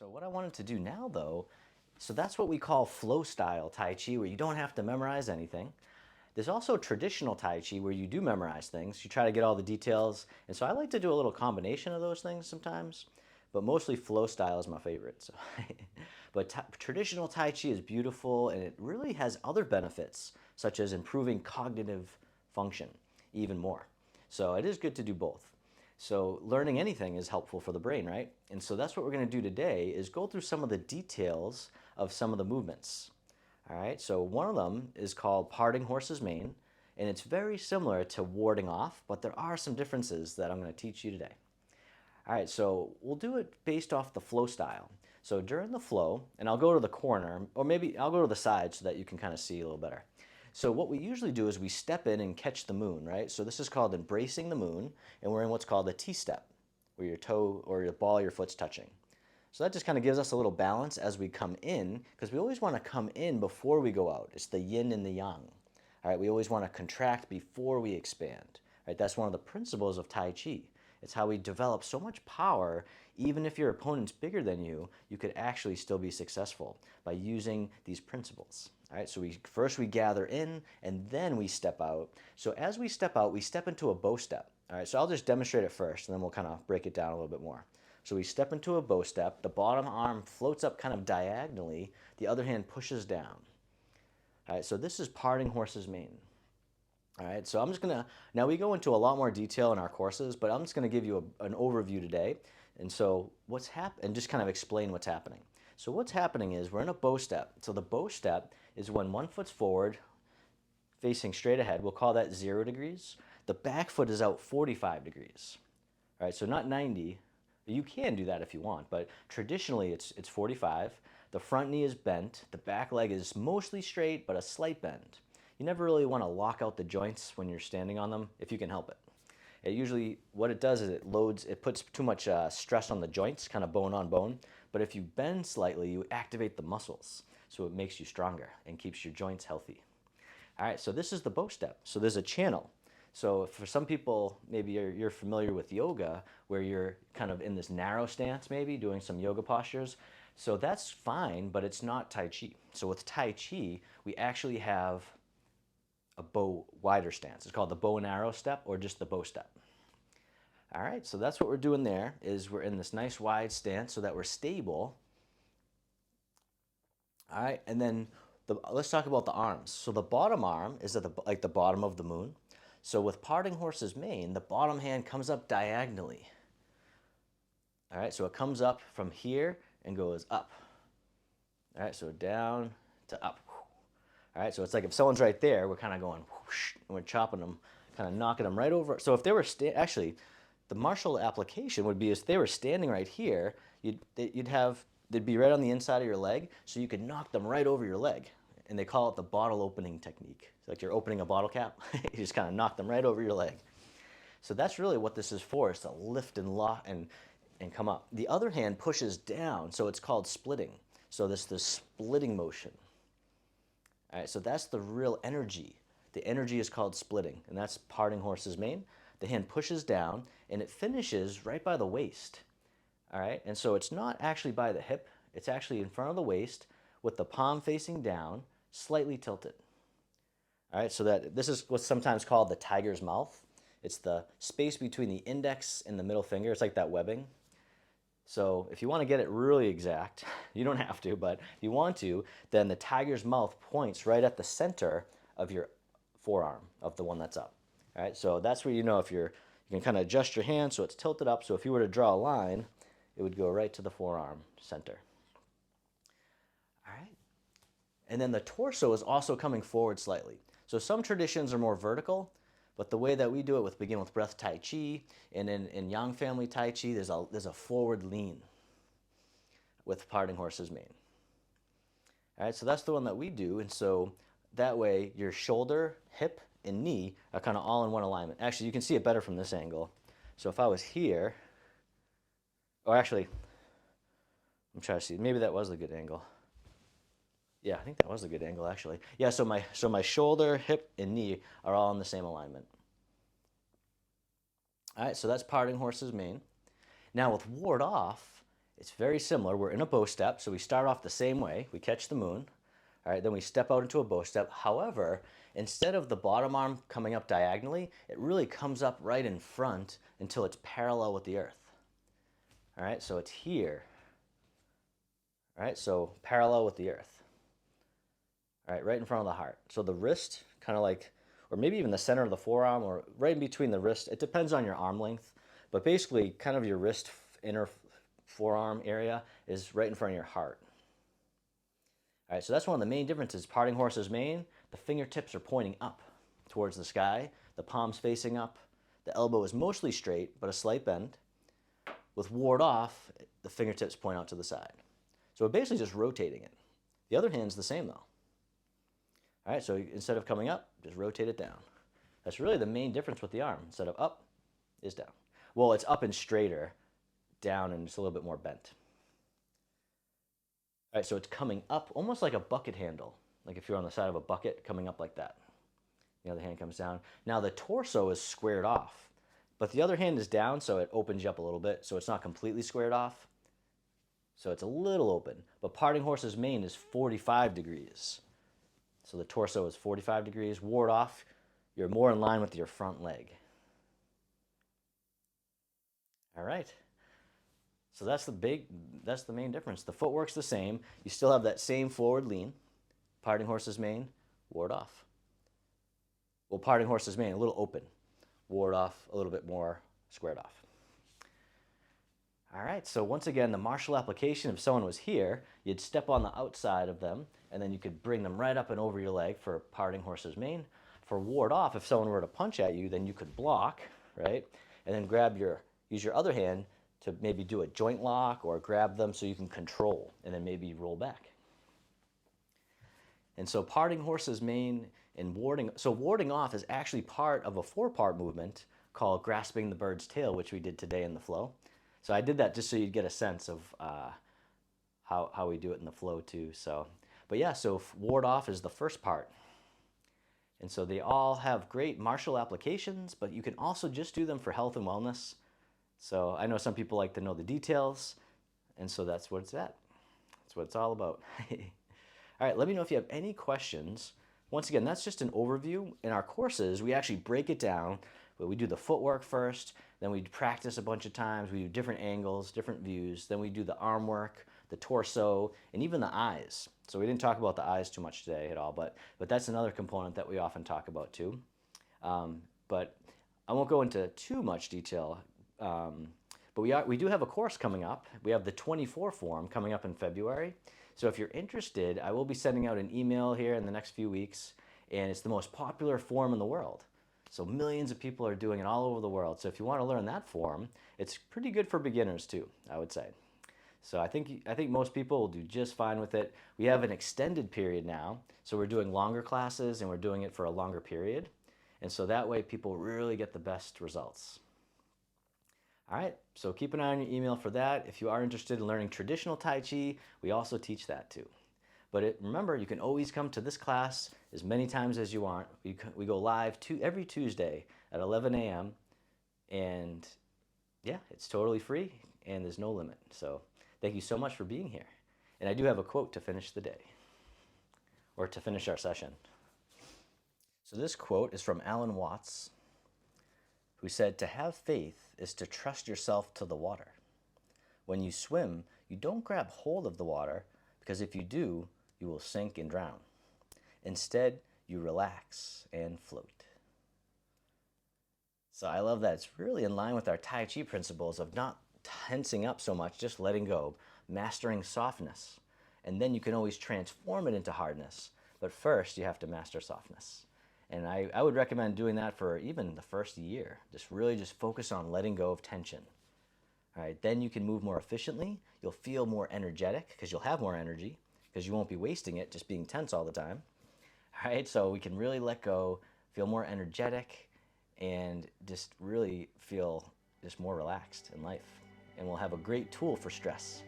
So what I wanted to do now though, so that's what we call flow style Tai Chi, where you don't have to memorize anything. There's also traditional Tai Chi where you do memorize things. You try to get all the details. And so I like to do a little combination of those things sometimes, but mostly flow style is my favorite. So but traditional Tai Chi is beautiful and it really has other benefits, such as improving cognitive function even more. So it is good to do both. So learning anything is helpful for the brain, right? And so that's what we're going to do today is go through some of the details of some of the movements. All right, so one of them is called parting horse's mane, and it's very similar to warding off, but there are some differences that I'm going to teach you today. All right, so we'll do it based off the flow style. So during the flow, and I'll go to the corner, or maybe I'll go to the side so that you can kind of see a little better. So what we usually do is we step in and catch the moon, right? So this is called embracing the moon, and we're in what's called a T-step, where your toe or your ball of your foot's touching. So that just kind of gives us a little balance as we come in, because we always want to come in before we go out. It's the yin and the yang. All right, we always want to contract before we expand. Right, that's one of the principles of Tai Chi. It's how we develop so much power, even if your opponent's bigger than you could actually still be successful by using these principles. All right, so first we gather in and then we step out. So as we step out, we step into a bow step. All right, so I'll just demonstrate it first and then we'll kind of break it down a little bit more. So we step into a bow step, the bottom arm floats up kind of diagonally, the other hand pushes down. All right, so this is parting horse's mane. All right, so I'm just gonna, now we go into a lot more detail in our courses, but I'm just gonna give you an overview today. And so what's happening, and just kind of explain what's happening. So what's happening is we're in a bow step. So the bow step is when one foot's forward, facing straight ahead. We'll call that 0 degrees. The back foot is out 45 degrees. All right, so not 90. You can do that if you want, but traditionally it's 45. The front knee is bent. The back leg is mostly straight, but a slight bend. You never really want to lock out the joints when you're standing on them if you can help it. It usually, what it does is it puts too much stress on the joints, kind of bone on bone. But if you bend slightly, you activate the muscles. So it makes you stronger and keeps your joints healthy. All right, so this is the bow step. So there's a channel. So for some people, maybe you're familiar with yoga, where you're kind of in this narrow stance, maybe doing some yoga postures. So that's fine, but it's not Tai Chi. So with Tai Chi, we actually have a bow wider stance. It's called the bow and arrow step or just the bow step. All right, so that's what we're doing there, is we're in this nice wide stance so that we're stable. All right, and then let's talk about the arms. So the bottom arm is at like the bottom of the moon. So with parting horse's mane, the bottom hand comes up diagonally. All right, so it comes up from here and goes up. All right, so down to up. All right, so it's like if someone's right there, we're kind of going whoosh, and we're chopping them, kind of knocking them right over. So if they were actually, the martial application would be if they were standing right here, they'd be right on the inside of your leg, so you could knock them right over your leg. And they call it the bottle opening technique. It's like you're opening a bottle cap, you just kind of knock them right over your leg. So that's really what this is for, is to lift and lock and come up. The other hand pushes down, so it's called splitting. So this splitting motion. All right, so that's the real energy. The energy is called splitting, and that's parting horse's mane. The hand pushes down, and it finishes right by the waist. All right, and so it's not actually by the hip. It's actually in front of the waist with the palm facing down, slightly tilted. All right, so that this is what's sometimes called the tiger's mouth. It's the space between the index and the middle finger. It's like that webbing. So if you want to get it really exact, you don't have to, but if you want to, then the tiger's mouth points right at the center of your forearm, of the one that's up. All right, so that's where you know if you can kind of adjust your hand so it's tilted up. So if you were to draw a line, it would go right to the forearm center. All right. And then the torso is also coming forward slightly. So some traditions are more vertical, but the way that we do it begin with breath Tai Chi, and in Yang family Tai Chi, there's a forward lean with parting horse's mane. All right, so that's the one that we do, and so that way your shoulder, hip, and knee are kind of all in one alignment. Actually, you can see it better from this angle. So if I was here, or actually, I'm trying to see, maybe that was a good angle. Yeah, I think that was a good angle, actually. Yeah, so my shoulder, hip, and knee are all in the same alignment. All right, so that's parting horse's mane. Now with ward off, It's very similar. We're in a bow step, so we start off the same way. We catch the moon. All right, then we step out into a bow step. However, instead of the bottom arm coming up diagonally, it really comes up right in front until it's parallel with the earth. All right, so it's here. All right, so parallel with the earth. All right, right in front of the heart. So the wrist, kind of like, or maybe even the center of the forearm, or right in between the wrist. It depends on your arm length, but basically, kind of your wrist inner forearm area is right in front of your heart. All right, so that's one of the main differences. Parting horse's mane, the fingertips are pointing up towards the sky, the palms facing up, the elbow is mostly straight, but a slight bend. With ward off, the fingertips point out to the side. So we're basically just rotating it. The other hand's the same though. All right, so instead of coming up, just rotate it down. That's really the main difference with the arm. Instead of up, is down. Well, it's up and straighter, down and it's a little bit more bent. All right, so it's coming up almost like a bucket handle, like if you're on the side of a bucket, coming up like that. The other hand comes down. Now the torso is squared off, but the other hand is down, so it opens you up a little bit, so it's not completely squared off. So it's a little open, but parting horse's mane is 45 degrees. So the torso is 45 degrees. Ward off, you're more in line with your front leg. All right. So that's the main difference. The footwork's the same. You still have that same forward lean. Parting horse's mane, ward off. Well, parting horse's mane, a little open. Ward off, a little bit more squared off. All right, so once again, the martial application, if someone was here, you'd step on the outside of them, and then you could bring them right up and over your leg for parting horse's mane. For ward off, if someone were to punch at you, then you could block, right? And then use your other hand to maybe do a joint lock or grab them so you can control, and then maybe roll back. And so parting horse's mane and warding off is actually part of a 4-part movement called grasping the bird's tail, which we did today in the flow. So I did that just so you'd get a sense of how we do it in the flow too. So, but yeah, so ward off is the first part. And so they all have great martial applications, but you can also just do them for health and wellness. So I know some people like to know the details, and so that's what it's at. That's what it's all about. All right, let me know if you have any questions. Once again, that's just an overview. In our courses, we actually break it down, but we do the footwork first, then we practice a bunch of times, we do different angles, different views, then we do the arm work, the torso, and even the eyes. So we didn't talk about the eyes too much today at all, but that's another component that we often talk about too. But I won't go into too much detail, but we do have a course coming up. We have the 24 form coming up in February. So if you're interested, I will be sending out an email here in the next few weeks, and it's the most popular form in the world. So millions of people are doing it all over the world. So if you want to learn that form, it's pretty good for beginners too, I would say. So I think most people will do just fine with it. We have an extended period now, so we're doing longer classes and we're doing it for a longer period. And so that way people really get the best results. All right, so keep an eye on your email for that. If you are interested in learning traditional Tai Chi, we also teach that too. But remember, you can always come to this class as many times as you want. We go live every Tuesday at 11 a.m. And yeah, it's totally free and there's no limit. So thank you so much for being here. And I do have a quote to finish the day, or to finish our session. So this quote is from Alan Watts, who said, "To have faith is to trust yourself to the water. When you swim, you don't grab hold of the water, because if you do, you will sink and drown. Instead, you relax and float." So I love that. It's really in line with our Tai Chi principles of not tensing up so much, just letting go, mastering softness. And then you can always transform it into hardness. But first, you have to master softness. And I would recommend doing that for even the first year. Just focus on letting go of tension. All right, then you can move more efficiently. You'll feel more energetic because you'll have more energy because you won't be wasting it just being tense all the time. All right, so we can really let go, feel more energetic, and just really feel just more relaxed in life. And we'll have a great tool for stress.